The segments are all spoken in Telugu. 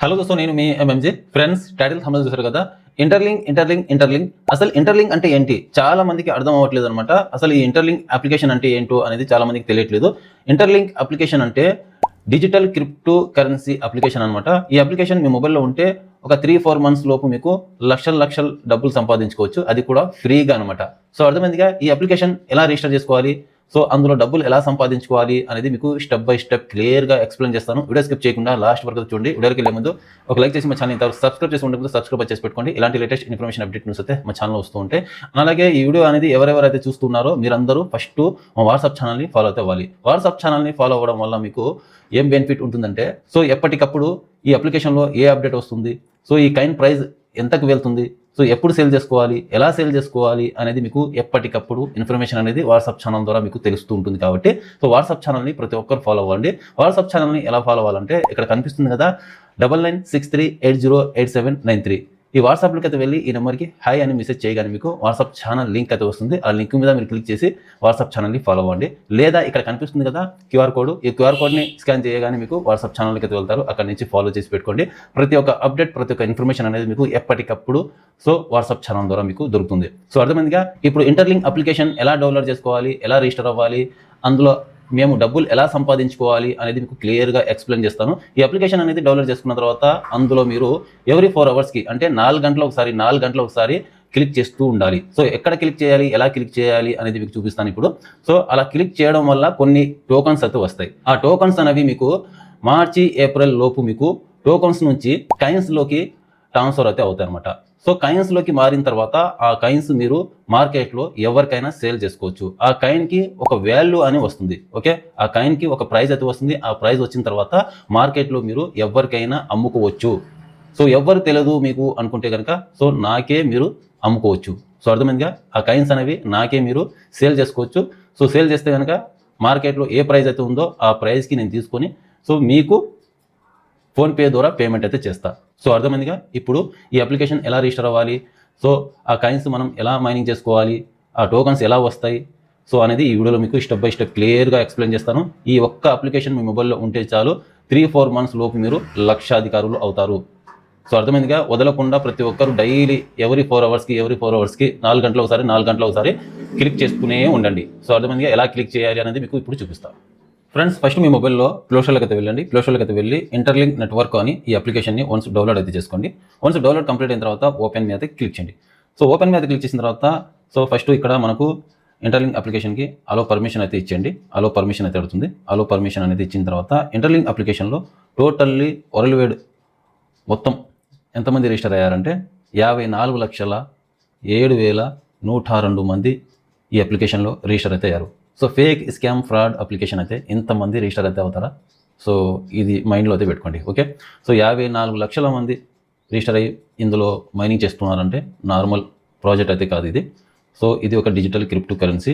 హలో దోస్తు, నేను మీ ఎంఎంజే. ఫ్రెండ్స్, టైటిల్ తమిళ చూసారు కదా, ఇంటర్లింక్. అసలు ఇంటర్లింక్ అంటే ఏంటి చాలా మందికి అర్థం అవ్వట్లేదు అనమాట. అసలు ఈ ఇంటర్లింక్ అప్లికేషన్ అంటే ఏంటో అనేది చాలా మందికి తెలియట్లేదు. ఇంటర్లింక్ అప్లికేషన్ అంటే డిజిటల్ క్రిప్టో కరెన్సీ అప్లికేషన్ అనమాట. ఈ అప్లికేషన్ మీ మొబైల్లో ఉంటే ఒక 3-4 మంత్స్ లోపు మీకు లక్షలు డబ్బులు సంపాదించుకోవచ్చు, అది కూడా ఫ్రీగా అనమాట. సో అర్థమైందిగా, ఈ అప్లికేషన్ ఎలా రిజిస్టర్ చేసుకోవాలి, సో అందులో డబ్బులు ఎలా సంపాదించుకోవాలి అనేది మీకు స్టెప్ బై స్టెప్ క్లియర్గా ఎక్స్ప్లెయిన్ చేస్తాను. వీడియో స్కిప్ చేయకుండా లాస్ట్ వరకు చూడండి. వీడియోకి వెళ్ళే ముందు ఒక లైక్ చేసి మా ఛానల్ ఇంతవరకు సబ్స్క్రైబ్ చేసి ఉంటే సబ్స్క్రైబ్ చేసి పెట్టుకోండి. ఇలాంటి లేటెస్ట్ ఇన్ఫర్మేషన్ అప్డేట్ న్యూస్ అయితే మా ఛానల్ వస్తూ ఉంటాయి. అలాగే ఈ వీడియో అనేది ఎవరెవరైతే చూస్తున్నారో మీరందరూ ఫస్ట్ మా వాట్సాప్ ఛానల్ని ఫాలో అయితే అవ్వాలి. వాట్సాప్ ఛానల్ని ఫాలో అవ్వడం వల్ల మీకు ఏం బెనిఫిట్ ఉంటుందంటే, సో ఎప్పటికప్పుడు ఈ అప్లికేషన్లో ఏ అప్డేట్ వస్తుంది, సో ఈ కాయిన్ ప్రైస్ ఎంతకు వెళ్తుంది, సో ఎప్పుడు సేల్ చేసుకోవాలి, ఎలా సేల్ చేసుకోవాలి అనేది మీకు ఎప్పటికప్పుడు ఇన్ఫర్మేషన్ అనేది వాట్సాప్ ఛానల్ ద్వారా మీకు తెలుస్తూ ఉంటుంది. కాబట్టి సో వాట్సాప్ ఛానల్ని ప్రతి ఒక్కరు ఫాలో అవ్వండి. వాట్సాప్ ఛానల్ని ఎలా ఫాలో అవ్వాలంటే, ఇక్కడ కనిపిస్తుంది కదా 9963808793, ఈ వాట్సాప్లోకి అయితే వెళ్ళి ఈ నెంబర్కి హాయ్ అని మెసేజ్ చేయగానే మీకు వాట్సాప్ ఛానల్ లింక్ అయితే వస్తుంది. ఆ లింక్ మీద మీరు క్లిక్ చేసి వాట్సాప్ ఛానల్ని ఫాలో అవ్వండి. లేదా ఇక్కడ కనిపిస్తుంది కదా క్యూఆర్ కోడ్, ఈ క్యూఆర్ కోడ్ని స్కాన్ చేయగానే మీకు వాట్సాప్ ఛానల్కి అయితే వెళ్తారు. అక్కడ నుంచి ఫాలో చేసి పెట్టుకోండి. ప్రతి ఒక్క అప్డేట్, ప్రతి ఒక్క ఇన్ఫర్మేషన్ అనేది మీకు ఎప్పటికప్పుడు సో వాట్సాప్ ఛానల్ ద్వారా మీకు దొరుకుతుంది. సో అర్థమైందిగా, ఇప్పుడు ఇంటర్లింక్ అప్లికేషన్ ఎలా డౌన్లోడ్ చేసుకోవాలి, ఎలా రిజిస్టర్ అవ్వాలి, అందులో మేము డబ్బులు ఎలా సంపాదించుకోవాలి అనేది మీకు క్లియర్గా ఎక్స్ప్లెయిన్ చేస్తాను. ఈ అప్లికేషన్ అనేది డౌన్లోడ్ చేసుకున్న తర్వాత అందులో మీరు ఎవ్రీ 4 అవర్స్కి అంటే 4 గంటల ఒకసారి క్లిక్ చేస్తూ ఉండాలి. సో ఎక్కడ క్లిక్ చేయాలి, ఎలా క్లిక్ చేయాలి అనేది మీకు చూపిస్తాను ఇప్పుడు. సో అలా క్లిక్ చేయడం వల్ల కొన్ని టోకన్స్ అయితే వస్తాయి. ఆ టోకన్స్ అనేవి మీకు మార్చి ఏప్రిల్ లోపు మీకు టోకన్స్ నుంచి కాయిన్స్లోకి ట్రాన్స్ఫర్ అయితే అవుతాయి అనమాట. సో కాయిన్స్లోకి మారిన తర్వాత ఆ కాయిన్స్ మీరు మార్కెట్లో ఎవరికైనా సేల్ చేసుకోవచ్చు. ఆ కాయిన్కి ఒక వాల్యూ అని వస్తుంది. ఓకే, ఆ కాయిన్కి ఒక ప్రైజ్ అయితే వస్తుంది. ఆ ప్రైజ్ వచ్చిన తర్వాత మార్కెట్లో మీరు ఎవరికైనా అమ్ముకోవచ్చు. సో ఎవరు తెలియదు మీకు అనుకుంటే కనుక సో నాకే మీరు అమ్ముకోవచ్చు. సో అర్థమైందిగా, ఆ కాయిన్స్ అనేవి నాకే మీరు సేల్ చేసుకోవచ్చు. సో సేల్ చేస్తే కనుక మార్కెట్లో ఏ ప్రైజ్ అయితే ఉందో ఆ ప్రైజ్కి నేను తీసుకొని సో మీకు ఫోన్పే ద్వారా పేమెంట్ అయితే చేస్తా. సో అర్థమైందిగా, ఇప్పుడు ఈ అప్లికేషన్ ఎలా రిజిస్టర్ అవ్వాలి, సో ఆ కాయిన్స్ మనం ఎలా మైనింగ్ చేసుకోవాలి, ఆ టోకన్స్ ఎలా వస్తాయి, సో అనేది ఈ వీడియోలో మీకు స్టెప్ బై స్టెప్ క్లియర్గా ఎక్స్ప్లెయిన్ చేస్తాను. ఈ ఒక్క అప్లికేషన్ మీ మొబైల్లో ఉంటే చాలు 3-4 మంత్స్ లోపు మీరు లక్షాధికారులు అవుతారు. సో అర్థమైందిగా, వదలకుండా ప్రతి ఒక్కరు డైలీ ఎవ్రీ 4 అవర్స్కి 4 గంటల ఒకసారి క్లిక్ చేసుకునే ఉండండి. సో అర్థమైందిగా, ఎలా క్లిక్ చేయాలి అనేది మీకు ఇప్పుడు చూపిస్తాను. ఫ్రెండ్స్, ఫస్ట్ మీ మొబైల్లో ప్లేస్టోర్లోకి అయితే వెళ్ళండి. ప్లేస్టోర్లోకి అయితే వెళ్ళి ఇంటర్లింక్ నెట్వర్క్ అని ఈ అప్లికేషన్ని వన్స్ డౌన్లోడ్ అయితే చేసుకోండి. వన్స్ డౌన్లోడ్ కంప్లీట్ అయిన తర్వాత ఓపెన్ మీద క్లిక్ చేయండి. సో ఓపెన్ మీద క్లిక్ చేసిన తర్వాత సో ఫస్ట్ ఇక్కడ మనకు ఇంటర్లింక్ అప్లికేషన్కి అలో పర్మిషన్ అయితే ఇచ్చేయండి. అలో పర్మిషన్ అయితే అడుగుతుంది. అలో పర్మిషన్ అనేది ఇచ్చిన తర్వాత ఇంటర్లింక్ అప్లికేషన్లో టోటల్లీ వరల్డ్ మొత్తం ఎంతమంది రిజిస్టర్ అయ్యారంటే 54,07,102 మంది ఈ అప్లికేషన్లో రిజిస్టర్ అయితే అయ్యారు. So fake scam fraud application అయితే ఇంతమంది రిజిస్టర్ అయితే అవుతారా, సో ఇది మైండ్లో అయితే పెట్టుకోండి. ఓకే, సో 54 లక్షల మంది రిజిస్టర్ అయ్యి ఇందులో మైనింగ్ చేస్తున్నారంటే నార్మల్ ప్రాజెక్ట్ అయితే కాదు ఇది. సో ఇది ఒక డిజిటల్ క్రిప్టో కరెన్సీ.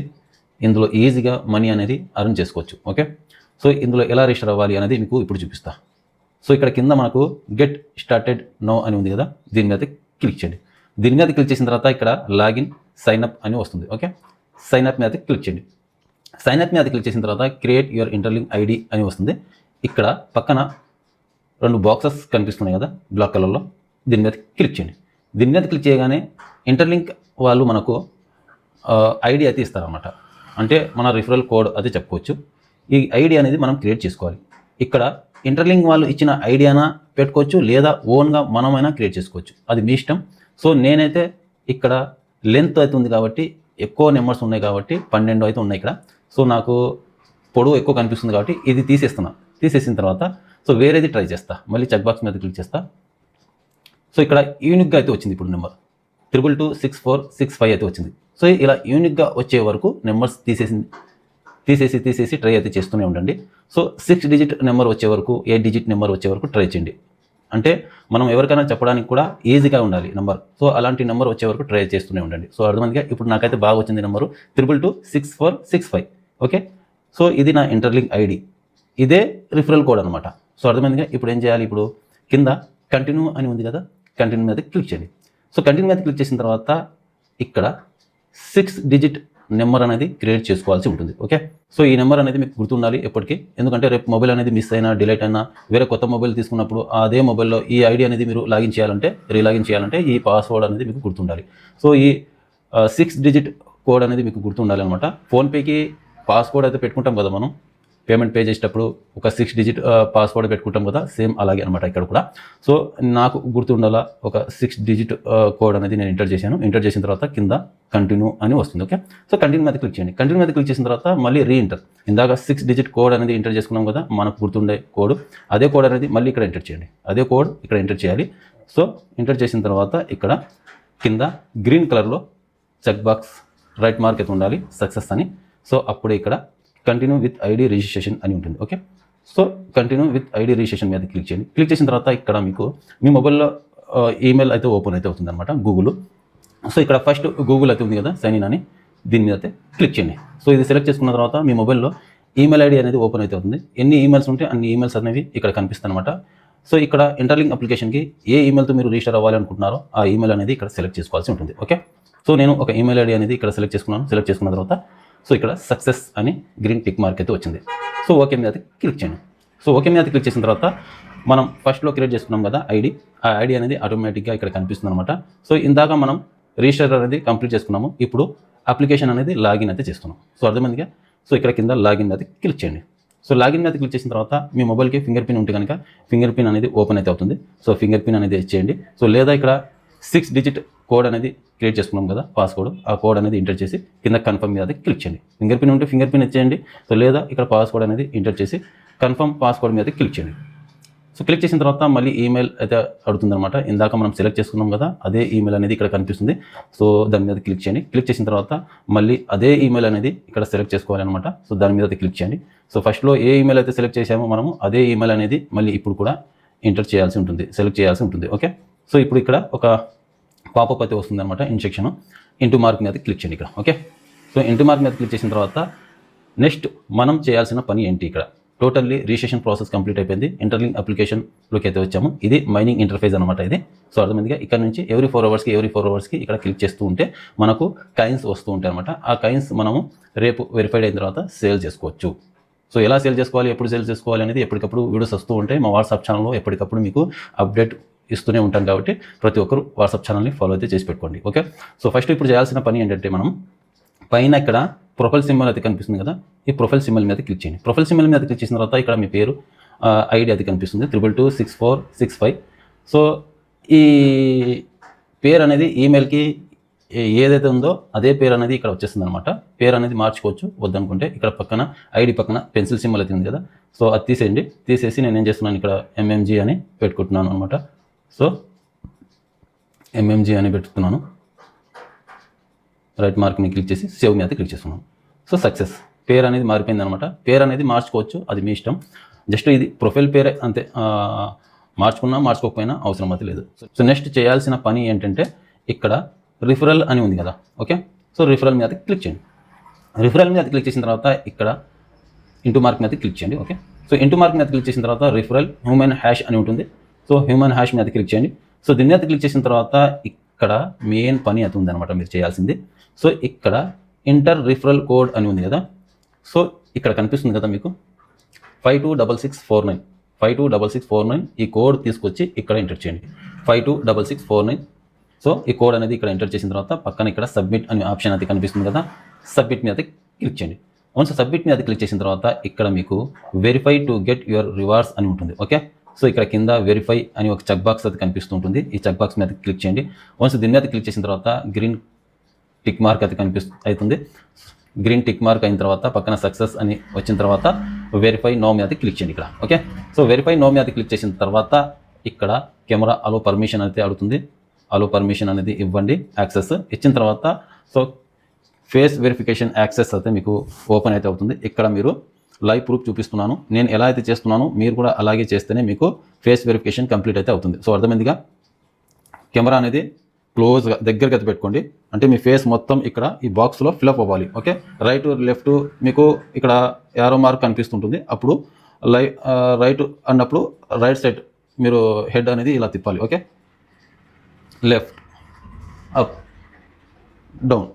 ఇందులో ఈజీగా మనీ అనేది అర్న్ చేసుకోవచ్చు. ఓకే, సో ఇందులో ఎలా రిజిస్టర్ అవ్వాలి అనేది మీకు ఇప్పుడు చూపిస్తా. సో ఇక్కడ కింద మనకు గెట్ స్టార్టెడ్ నో అని ఉంది కదా, దీని మీద క్లిక్ చేయండి. దీని మీద క్లిక్ చేసిన తర్వాత ఇక్కడ లాగిన్ సైన్ అప్ అని వస్తుంది. ఓకే, సైన్ అప్ మీద క్లిక్ చేయండి. సైన్ అప్ మీద క్లిక్ చేసిన తర్వాత క్రియేట్ యువర్ ఇంటర్లింక్ ఐడి అని వస్తుంది. ఇక్కడ పక్కన 2 బాక్సెస్ కనిపిస్తున్నాయి కదా బ్లాక్ కలర్లో, దీని మీద క్లిక్ చేయండి. దీని మీద క్లిక్ చేయగానే ఇంటర్లింక్ వాళ్ళు మనకు ఐడి అయితే ఇస్తారన్నమాట. అంటే మన రిఫరల్ కోడ్ అయితే చెప్పుకోవచ్చు. ఈ ఐడి అనేది మనం క్రియేట్ చేసుకోవాలి. ఇక్కడ ఇంటర్లింక్ వాళ్ళు ఇచ్చిన ఐడియానా పెట్టుకోవచ్చు, లేదా ఓన్గా మనమైనా క్రియేట్ చేసుకోవచ్చు, అది మీ ఇష్టం. సో నేనైతే ఇక్కడ లెంత్ అయితే ఉంది కాబట్టి ఎక్కువ నెంబర్స్ ఉన్నాయి కాబట్టి 12 అయితే ఉన్నాయి ఇక్కడ. సో నాకు పొడవు ఎక్కువ కనిపిస్తుంది కాబట్టి ఇది తీసేసిన తర్వాత సో వేరేది ట్రై చేస్తా. మళ్ళీ చెక్ బాక్స్ మీద క్లిక్ చేస్తా. సో ఇక్కడ యూనిక్గా అయితే వచ్చింది. ఇప్పుడు నెంబర్ 226465 అయితే వచ్చింది. సో ఇలా యూనిక్గా వచ్చే వరకు నెంబర్స్ తీసేసి ట్రై అయితే చేస్తూనే ఉండండి. సో 6 డిజిట్ నెంబర్ వచ్చే వరకు, 8 డిజిట్ నెంబర్ వచ్చే వరకు ట్రై చేయండి. అంటే మనం ఎవరికైనా చెప్పడానికి కూడా ఈజీగా ఉండాలి నెంబర్. సో అలాంటి నెంబర్ వచ్చే వరకు ట్రై చేస్తూనే ఉండండి. సో అర్థమైందిగా, ఇప్పుడు నాకైతే బాగా వచ్చింది నెంబరు 226465. ఓకే, సో ఇది నా ఇంటర్లింక్ ఐడి, ఇదే రిఫరల్ కోడ్ అనమాట. సో అర్థమైందిగా, ఇప్పుడు ఏం చేయాలి, ఇప్పుడు కింద కంటిన్యూ అని ఉంది కదా, కంటిన్యూ మీద క్లిక్ చేయండి. సో కంటిన్యూ మీద క్లిక్ చేసిన తర్వాత ఇక్కడ 6 డిజిట్ నెంబర్ అనేది క్రియేట్ చేసుకోవాల్సి ఉంటుంది. ఓకే, సో ఈ నెంబర్ అనేది మీకు గుర్తుండాలి ఎప్పటికీ, ఎందుకంటే రేపు మొబైల్ అనేది మిస్ అయినా డిలీట్ అయినా వేరే కొత్త మొబైల్ తీసుకున్నప్పుడు అదే మొబైల్లో ఈ ఐడి అనేది మీరు లాగిన్ చేయాలంటే రీలాగిన్ చేయాలంటే ఈ పాస్వర్డ్ అనేది మీకు గుర్తుండాలి. సో ఈ 6 డిజిట్ కోడ్ అనేది మీకు గుర్తుండాలి అనమాట. ఫోన్పేకి పాస్వర్డ్ అయితే పెట్టుకుంటాం కదా మనం పేమెంట్ పే చేసేటప్పుడు, ఒక 6 డిజిట్ పాస్వర్డ్ పెట్టుకుంటాం కదా, సేమ్ అలాగే అనమాట ఇక్కడ కూడా. సో నాకు గుర్తుండాలా ఒక 6 డిజిట్ కోడ్ అనేది నేను ఎంటర్ చేశాను. ఎంటర్ చేసిన తర్వాత కింద కంటిన్యూ అని వస్తుంది. ఓకే, సో కంటిన్యూ మీద క్లిక్ చేయండి. కంటిన్యూ మీద క్లిక్ చేసిన తర్వాత మళ్ళీ రీఎంటర్, ఇందాక 6 డిజిట్ కోడ్ అనేది ఎంటర్ చేసుకున్నాం కదా మనకు గుర్తుండే కోడ్, అదే కోడ్ అనేది మళ్ళీ ఇక్కడ ఎంటర్ చేయండి. అదే కోడ్ ఇక్కడ ఎంటర్ చేయాలి. సో ఎంటర్ చేసిన తర్వాత ఇక్కడ కింద గ్రీన్ కలర్లో చెక్ బాక్స్ రైట్ మార్క్ అయితే ఉండాలి సక్సెస్ అని. సో అప్పుడే ఇక్కడ కంటిన్యూ విత్ ఐడి రిజిస్ట్రేషన్ అని ఉంటుంది. Okay, so continue with ID registration మీద క్లిక్ చేయండి. క్లిక్ చేసిన తర్వాత ఇక్కడ మీకు మీ మొబైల్లో ఈమెయిల్ అయితే ఓపెన్ అయితే అవుతుంది అనమాట, గూగుల్. సో ఇక్కడ ఫస్ట్ గూగుల్ అయితే ఉంది కదా సైన్ ఇన్ అని, దీని మీద అయితే క్లిక్ చేయండి. సో ఇది సెలెక్ట్ చేసుకున్న తర్వాత మీ మొబైల్లో ఈమెయిల్ ఐడి అనేది ఓపెన్ అయితే అవుతుంది. ఎన్ని ఈమెయిల్స్ ఉంటే అన్ని ఈమెయిల్స్ అనేవి ఇక్కడ కనిపిస్తాయి అనమాట. సో ఇక్కడ ఇంటర్లింక్ అప్లికేషన్కి ఏ ఈమెయిల్తో మీరు రిజిస్టర్ అవ్వాలి అనుకుంటున్నారో ఆ ఈమెయిల్ అనేది ఇక్కడ సెలెక్ట్ చేసుకోవాల్సి ఉంటుంది. ఓకే, సో నేను ఒక ఈమెయిల్ ఐడి అనేది ఇక్కడ సెలెక్ట్ చేసుకున్నాను. సెలెక్ట్ చేసుకున్న తర్వాత సో ఇక్కడ సక్సెస్ అని గ్రీన్ టిక్ మార్క్ అయితే వచ్చింది. సో ఓకే మీద క్లిక్ చేయండి. సో ఓకే మీద క్లిక్ చేసిన తర్వాత మనం ఫస్ట్లో క్రియేట్ చేసుకున్నాం కదా ఐడి, ఆ ఐడి అనేది ఆటోమేటిక్గా ఇక్కడ కనిపిస్తుంది అనమాట. సో ఇందాక మనం రిజిస్టర్ అనేది కంప్లీట్ చేసుకున్నాము, ఇప్పుడు అప్లికేషన్ అనేది లాగిన్ అయితే చేస్తున్నాం. సో అర్థమైందిగా. సో ఇక్కడ కింద లాగిన్ మీద క్లిక్ చేయండి. సో లాగిన్ మీద క్లిక్ చేసిన తర్వాత మీ మొబైల్కి ఫింగర్ పిన్ ఉంటే కనుక ఫింగర్ పిన్ అనేది ఓపెన్ అయితే అవుతుంది. సో ఫింగర్ పిన్ అనేది ఇచ్చేయండి. సో లేదా ఇక్కడ 6 డిజిట్ కోడ్ అనేది క్రియేట్ చేసుకున్నాం కదా పాస్వర్డ్, ఆ కోడ్ అనేది ఎంటర్ చేసి కింద కన్ఫర్మ్ మీద క్లిక్ చేయండి. ఫింగర్ పిన్ ఉంటే ఫింగర్ పిన్ ఇచ్చేయండి. సో లేదా ఇక్కడ పాస్వర్డ్ అనేది ఎంటర్ చేసి కన్ఫర్మ్ పాస్వర్డ్ మీద క్లిక్ చేయండి. సో క్లిక్ చేసిన తర్వాత మళ్ళీ ఈమెయిల్ అయితే అడుగుతుంది అనమాట. ఇందాక మనం సెలెక్ట్ చేసుకున్నాం కదా అదే ఈమెయిల్ అనేది ఇక్కడ కనిపిస్తుంది. సో దాని మీద క్లిక్ చేయండి. క్లిక్ చేసిన తర్వాత మళ్ళీ అదే ఈమెయిల్ అనేది ఇక్కడ సెలెక్ట్ చేసుకోవాలన్నమాట. సో దాని మీద క్లిక్ చేయండి. సో ఫస్ట్లో ఏ ఈమెయిల్ అయితే సెలెక్ట్ చేసామో మనము అదే ఈమెయిల్ అనేది మళ్ళీ ఇప్పుడు కూడా ఎంటర్ చేయాల్సి ఉంటుంది, సెలెక్ట్ చేయాల్సి ఉంటుంది. ఓకే, సో ఇప్పుడు ఇక్కడ ఒక పాపప్ అయితే వస్తుంది అనమాట, ఇన్స్ట్రక్షన్. ఇంటూ మార్క్ మీద క్లిక్ చేయండి ఇక్కడ. ఓకే, సో ఇంటూ మార్క్ మీద క్లిక్ చేసిన తర్వాత నెక్స్ట్ మనం చేయాల్సిన పని ఏంటి, ఇక్కడ టోటల్లీ రిజిస్ట్రేషన్ ప్రాసెస్ కంప్లీట్ అయిపోయింది. ఇంటర్లింక్ అప్లికేషన్లోకి అయితే వచ్చాము. ఇది మైనింగ్ ఇంటర్ఫేస్ అనమాట ఇది. సో అర్థమైందిగా. ఇక్కడ నుంచి ఎవ్రీ 4 అవర్స్కి ఇక్కడ క్లిక్ చేస్తూ ఉంటే మనకు కాయిన్స్ వస్తూ ఉంటాయి అనమాట. ఆ కాయిన్స్ మనము రేపు వెరిఫైడ్ అయిన తర్వాత సేల్ చేసుకోవచ్చు. సో ఎలా సేల్ చేసుకోవాలి, ఎప్పుడు సేల్ చేసుకోవాలి అనేది ఎప్పటికప్పుడు వీడియోస్ వస్తూ ఉంటాయి. మా వాట్సాప్ ఛానల్లో ఎప్పటికప్పుడు మీకు అప్డేట్ ఇస్తూనే ఉంటాను కాబట్టి ప్రతి ఒక్కరు వాట్సాప్ ఛానల్ని ఫాలో అయితే చేసి పెట్టుకోండి. ఓకే, సో ఫస్ట్ ఇప్పుడు చేయాల్సిన పని ఏంటంటే మనం పైన ఇక్కడ ప్రొఫైల్ సింబల్ అయితే కనిపిస్తుంది కదా, ఈ ప్రొఫైల్ సింబల్ మీద క్లిక్ చేయండి. ప్రొఫైల్ సింబల్ మీద క్లిక్ చేసిన తర్వాత ఇక్కడ మీ పేరు ఐడి అది కనిపిస్తుంది 2226465. సో ఈ పేరు అనేది ఈమెయిల్కి ఏదైతే ఉందో అదే పేరు అనేది ఇక్కడ వచ్చేస్తుంది అనమాట. పేరు అనేది మార్చుకోవచ్చు వద్దనుకుంటే. ఇక్కడ పక్కన ఐడి పక్కన పెన్సిల్ సింబల్ అయితే ఉంది కదా, సో అది తీసేయండి. తీసేసి నేను ఏం చేస్తున్నాను ఇక్కడ MMG అని పెట్టుకుంటున్నాను అనమాట. సో MMG అని పెట్టుకున్నాను. రైట్ మార్క్ని క్లిక్ చేసి సేవ్ మీద క్లిక్ చేస్తున్నాను. సో సక్సెస్, పేరు అనేది మారిపోయింది అనమాట. పేరు అనేది మార్చుకోవచ్చు, అది మీ ఇష్టం. జస్ట్ ఇది ప్రొఫైల్ పేరే అంతే, మార్చుకున్నా మార్చుకోకపోయినా అవసరం అయితే లేదు. సో నెక్స్ట్ చేయాల్సిన పని ఏంటంటే ఇక్కడ రిఫరల్ అని ఉంది కదా. ఓకే, సో రిఫరల్ మీద క్లిక్ చేయండి. రిఫరల్ మీద క్లిక్ చేసిన తర్వాత ఇక్కడ ఇంటూ మార్క్ మీద క్లిక్ చేయండి. ఓకే, సో ఇంటూ మార్క్ మీద క్లిక్ చేసిన తర్వాత రిఫరల్ హ్యూమన్ హ్యాష్ అని ఉంటుంది. సో హ్యూమన్ హ్యాష్ మీద క్లిక్ చేయండి. సో దీని మీద క్లిక్ చేసిన తర్వాత ఇక్కడ మెయిన్ పని అయితే ఉంది అనమాట మీరు చేయాల్సింది. సో ఇక్కడ ఇంటర్ రిఫరల్ కోడ్ అని ఉంది కదా, సో ఇక్కడ కనిపిస్తుంది కదా మీకు 526649 526649. ఈ కోడ్ తీసుకొచ్చి ఇక్కడ ఎంటర్ చేయండి 526649. సో ఈ కోడ్ అనేది ఇక్కడ ఎంటర్ చేసిన తర్వాత పక్కన ఇక్కడ సబ్మిట్ అనే ఆప్షన్ అయితే కనిపిస్తుంది కదా, సబ్మిట్ మీద క్లిక్ చేయండి. వన్స్ సబ్మిట్ మీద క్లిక్ చేసిన తర్వాత ఇక్కడ మీకు verify to get your rewards అని ఉంటుంది. ఓకే, సో ఇక్కడ కింద వెరిఫై అని ఒక చెక్ బాక్స్ అయితే కనిపిస్తుంటుంది. ఈ చెక్ బాక్స్ మీద క్లిక్ చేయండి. వన్స్ దీని మీద క్లిక్ చేసిన తర్వాత గ్రీన్ టిక్ మార్క్ అయితే అవుతుంది. గ్రీన్ టిక్ మార్క్ అయిన తర్వాత పక్కన సక్సెస్ అని వచ్చిన తర్వాత వెరిఫై నో మీద క్లిక్ చేయండి ఇక్కడ. ఓకే, సో వెరిఫై నో మీద క్లిక్ చేసిన తర్వాత ఇక్కడ కెమెరా అలో పర్మిషన్ అయితే అడుగుతుంది. అలో పర్మిషన్ అనేది ఇవ్వండి. యాక్సెస్ ఇచ్చిన తర్వాత సో ఫేస్ వెరిఫికేషన్ యాక్సెస్ అయితే మీకు ఓపెన్ అయితే అవుతుంది. ఇక్కడ మీరు లైవ్ ప్రూఫ్ చూపిస్తున్నాను, నేను ఎలా అయితే చేస్తున్నానో మీరు కూడా అలాగే చేస్తేనే మీకు ఫేస్ వెరిఫికేషన్ కంప్లీట్ అయితే అవుతుంది. సో అర్థమైందిగా. కెమెరా అనేది క్లోజ్గా దగ్గరకి అయితే పెట్టుకోండి, అంటే మీ ఫేస్ మొత్తం ఇక్కడ ఈ బాక్స్లో ఫిల్అప్ అవ్వాలి. ఓకే, రైట్ లెఫ్ట్ మీకు ఇక్కడ యారో మార్క్ కనిపిస్తుంటుంది. అప్పుడు రైట్ అన్నప్పుడు రైట్ సైడ్ మీరు హెడ్ అనేది ఇలా తిప్పాలి. Okay, left up down.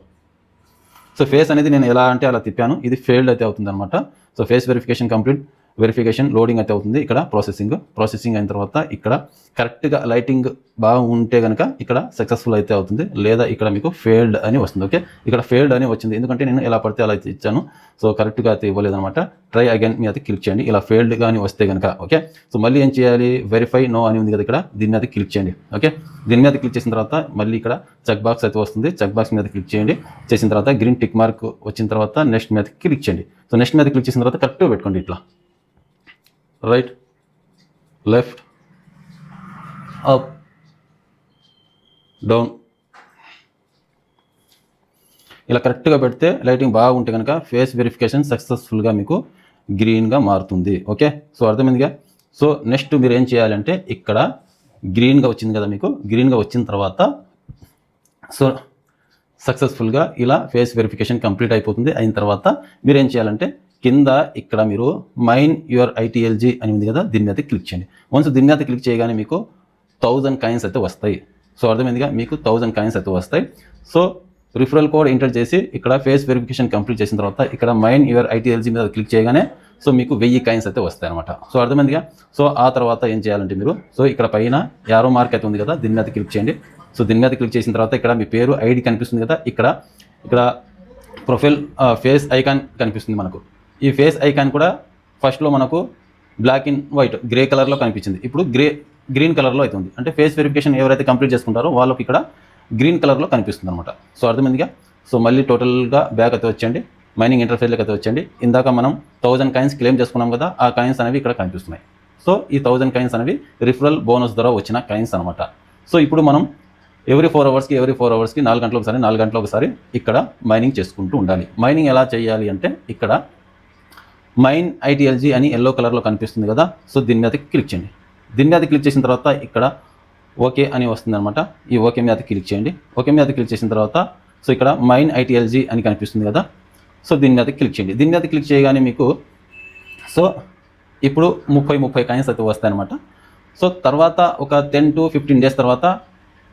So face అనేది నేను ఎలా అంటే అలా తిప్పాను, ఇది ఫెయిల్డ్ అయితే అవుతుంది అనమాట. So face verification complete, verification loading అయితే అవుతుంది. ఇక్కడ ప్రాసెసింగ్ అయిన తర్వాత ఇక్కడ కరెక్ట్గా లైటింగ్ బాగా ఉంటే కనుక ఇక్కడ సక్సెస్ఫుల్ అయితే అవుతుంది, లేదా ఇక్కడ మీకు ఫెయిల్డ్ అని వస్తుంది. ఓకే, ఇక్కడ ఫెయిల్డ్ అని వచ్చింది ఎందుకంటే నేను ఎలా పడితే అలా అయితే ఇచ్చాను. సో కరెక్ట్గా అయితే ఇవ్వలేదన్నమాట. ట్రై అగైన్ మీ అయితే క్లిక్ చేయండి, ఇలా ఫెయిల్డ్ కానీ వస్తే కనుక. ఓకే, సో మళ్ళీ ఏం చేయాలి, వెరిఫై నో అని ఉంది కదా ఇక్కడ, దీని మీద క్లిక్ చేయండి. ఓకే, దీని మీద క్లిక్ చేసిన తర్వాత మళ్ళీ ఇక్కడ చెక్ బాక్స్ అయితే వస్తుంది, చెక్ బాక్స్ మీద క్లిక్ చేయండి. చేసిన తర్వాత గ్రీన్ టిక్ మార్క్ వచ్చిన తర్వాత నెక్స్ట్ మీద క్లిక్ చేయండి. సో నెక్స్ట్ మీద క్లిక్ చేసిన తర్వాత కరెక్ట్గా పెట్టుకోండి, ఇట్లా రైట్, లెఫ్ట్, అప్, డౌన్, ఇలా కరెక్ట్గా పెడితే లైటింగ్ బాగుంటే కనుక ఫేస్ వెరిఫికేషన్ సక్సెస్ఫుల్గా మీకు గ్రీన్గా మారుతుంది. ఓకే, సో అర్థమైందిగా. సో నెక్స్ట్ మీరు ఏం చేయాలంటే ఇక్కడ గ్రీన్గా వచ్చింది కదా మీకు, గ్రీన్గా వచ్చిన తర్వాత సో సక్సెస్ఫుల్గా ఇలా ఫేస్ వెరిఫికేషన్ కంప్లీట్ అయిపోతుంది. అయిన తర్వాత మీరు ఏం చేయాలంటే కింద ఇక్కడ మీరు మైన్ యువర్ ఐటీఎల్జీ అని ఉంది కదా, దీని మీద క్లిక్ చేయండి. వన్స్ దీని మీద క్లిక్ చేయగానే మీకు 1000 కాయిన్స్ అయితే వస్తాయి. సో అర్థమైందిగా, మీకు 1000 కాయిన్స్ అయితే వస్తాయి. సో రిఫరల్ కోడ్ ఎంటర్ చేసి ఇక్కడ ఫేస్ వెరిఫికేషన్ కంప్లీట్ చేసిన తర్వాత ఇక్కడ మైన్ యువర్ ఐటీఎల్జీ మీద క్లిక్ చేయగానే సో మీకు 1000 కాయిన్స్ అయితే వస్తాయి అనమాట. సో అర్థమైందిగా. సో ఆ తర్వాత ఏం చేయాలంటే మీరు సో ఇక్కడ పైన యారో మార్క్ అయితే ఉంది కదా, దీని మీద క్లిక్ చేయండి. సో దీని మీద క్లిక్ చేసిన తర్వాత ఇక్కడ మీ పేరు ఐడి కనిపిస్తుంది కదా, ఇక్కడ ప్రొఫైల్ ఫేస్ ఐకాన్ కనిపిస్తుంది మనకు. ఈ ఫేస్ ఐకాన్ కూడా ఫస్ట్లో మనకు బ్లాక్ అండ్ వైట్ గ్రే కలర్లో కనిపించింది, ఇప్పుడు గ్రీన్ కలర్లో అయితే ఉంది. అంటే ఫేస్ వెరిఫికేషన్ ఎవరైతే కంప్లీట్ చేసుకుంటారో వాళ్ళకి ఇక్కడ గ్రీన్ కలర్లో కనిపిస్తుంది అనమాట. సో అర్థమైందిగా. సో మళ్ళీ టోటల్గా బ్యాక్ అయితే వచ్చండి, మైనింగ్ ఇంటర్ఫేస్లోకి అయితే వచ్చండి. ఇందాక మనం 1000 కాయిన్స్ క్లెయిమ్ చేసుకున్నాం కదా, ఆ కాయిన్స్ అనేవి ఇక్కడ కనిపిస్తున్నాయి. సో ఈ 1000 కాయిన్స్ అనేవి రిఫరల్ బోనస్ ద్వారా వచ్చిన కాయిన్స్ అనమాట. సో ఇప్పుడు మనం ఎవ్రీ 4 అవర్స్కి 4 గంటలకు ఒకసారి 4 గంటలకు ఒకసారి ఇక్కడ మైనింగ్ చేసుకుంటూ ఉండాలి. మైనింగ్ ఎలా చేయాలి అంటే ఇక్కడ మైన్ ఐటీఎల్జీ అని ఎల్లో కలర్లో కనిపిస్తుంది కదా, సో దీని మీద క్లిక్ చేయండి. దీని మీద క్లిక్ చేసిన తర్వాత ఇక్కడ ఓకే అని వస్తుంది అనమాట. ఈ ఓకే మీద క్లిక్ చేయండి. ఓకే మీద క్లిక్ చేసిన తర్వాత సో ఇక్కడ మైన్ ఐటీఎల్జీ అని కనిపిస్తుంది కదా, సో దీని మీద క్లిక్ చేయండి. దీని మీద క్లిక్ చేయగానే మీకు సో ఇప్పుడు 30 కాయిన్స్ అయితే వస్తాయి అనమాట. సో తర్వాత ఒక 10 to 15 డేస్ తర్వాత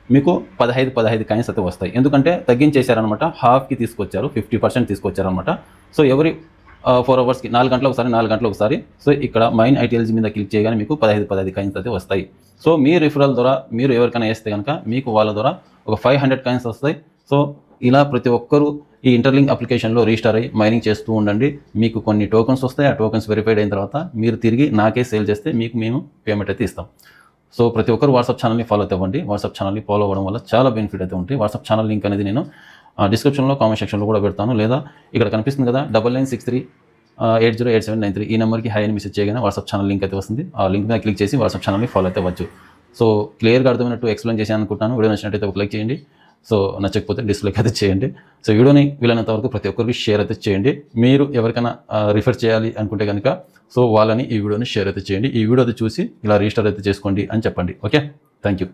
మీకు 15 కాయిన్స్ అయితే వస్తాయి. ఎందుకంటే తగ్గించేశారనమాట, హాఫ్కి తీసుకొచ్చారు, 50% తీసుకొచ్చారనమాట. సో ఎవరి 4 అవర్స్కి 4 గంటలకు ఒకసారి సో ఇక్కడ మైన్ ఐటీఎల్జీ మీద క్లిక్ చేయగానే మీకు 15 కాయిన్స్ అయితే వస్తాయి. సో మీ రిఫరల్ ద్వారా మీరు ఎవరికైనా వేస్తే కనుక మీకు వాళ్ళ ద్వారా ఒక 500 కాయిన్స్ వస్తాయి. సో ఇలా ప్రతి ఒక్కరూ ఈ ఇంటర్లింక్ అప్లికేషన్లో రిజిస్టర్ అయ్యి మైనింగ్ చేస్తూ ఉండండి. మీకు కొన్ని టోకన్స్ వస్తాయి, ఆ టోకన్స్ వెరిఫైడ్ అయిన తర్వాత మీరు తిరిగి నాకే సేల్ చేస్తే మీకు మేము పేమెంట్ అయితే ఇస్తాం. సో ప్రతి ఒక్కరు వాట్సాప్ ఛానల్ని ఫాలో అవ్వండి. వాట్సాప్ ఛానల్ని ఫాలో అవ్వడం వల్ల చాలా బెనిఫిట్ అయితే ఉంటాయి. వాట్సాప్ ఛానల్ లింక్ అనేది నేను డిస్క్రిప్షన్లో కామెంట్ సెక్షన్లో కూడా పెడతాను, లేదా ఇక్కడ కనిపిస్తుంది కదా 9963808793 ఈ నెంబర్కి హై అని మెసేజ్ చేయగానే వాట్సాప్ ఛానల్ లింక్ అయితే వస్తుంది. ఆ లింక్ మీద క్లిక్ చేసి వాట్సాప్ ఛానల్ని ఫాలో అయితే అవ్వచ్చు. సో క్లియర్గా అర్థమైనట్టు ఎక్స్ప్లెయిన్ చేశాను అనుకుంటున్నాను. వీడియో నచ్చినట్టయితే ఒక లైక్ చేయండి. సో నచ్చకపోతే డిస్లైక్ అయితే చేయండి. సో వీడియోని వీలైనంత వరకు ప్రతి ఒక్కరికి షేర్ అయితే చేయండి. మీరు ఎవరికైనా రిఫర్ చేయాలి అనుకుంటే కనుక సో వాళ్ళని ఈ వీడియోని షేర్ అయితే చేయండి. ఈ వీడియో అయితే చూసి ఇలా రిజిస్టర్ అయితే చేసుకోండి అని చెప్పండి. Okay, thank you.